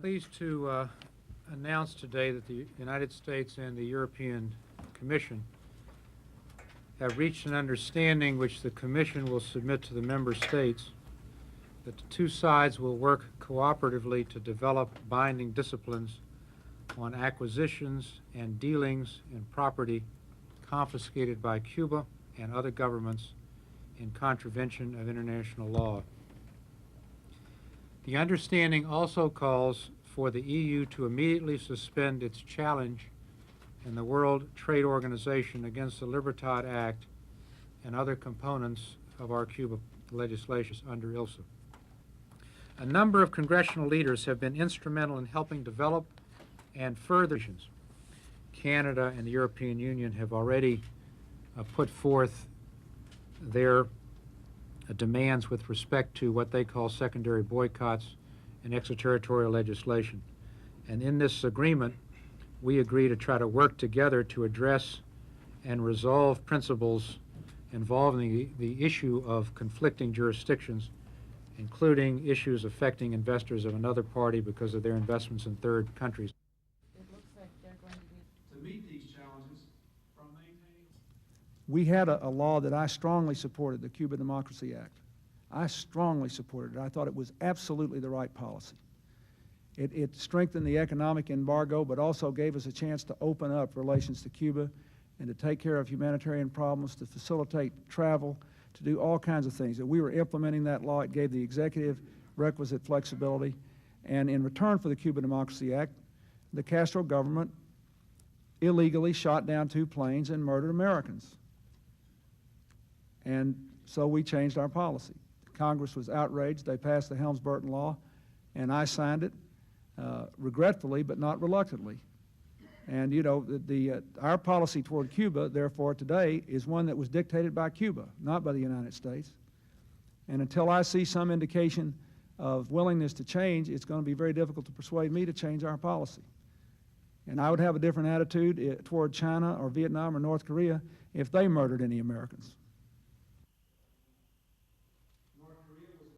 Pleased to announce today that the United States and the European Commission have reached an understanding which the Commission will submit to the member states, that the two sides will work cooperatively to develop binding disciplines on acquisitions and dealings in property confiscated by Cuba and other governments in contravention of international law. The understanding also calls for the EU to immediately suspend its challenge in the World Trade Organization against the Libertad Act and other components of our Cuba legislation under ILSA. A number of congressional leaders have been instrumental in helping develop and further. Canada and the European Union have already put forth their demands with respect to what they call secondary boycotts and extraterritorial legislation. And in this agreement, we agree to try to work together to address and resolve principles involving the issue of conflicting jurisdictions, including issues affecting investors of another party because of their investments in third countries. It looks like they're going to meet these challenges from maintaining. We had a law that I strongly supported, the Cuba Democracy Act. I strongly supported it. I thought it was absolutely the right policy. It strengthened the economic embargo, but also gave us a chance to open up relations to Cuba and to take care of humanitarian problems, to facilitate travel, to do all kinds of things. That we were implementing that law. It gave the executive requisite flexibility. And in return for the Cuba Democracy Act, the Castro government illegally shot down 2 planes and murdered Americans. And so we changed our policy. Congress was outraged. They passed the Helms-Burton law, and I signed it, regretfully but not reluctantly. And you know, our policy toward Cuba, therefore, today is one that was dictated by Cuba, not by the United States. And until I see some indication of willingness to change, it's going to be very difficult to persuade me to change our policy. And I would have a different attitude toward China or Vietnam or North Korea if they murdered any Americans.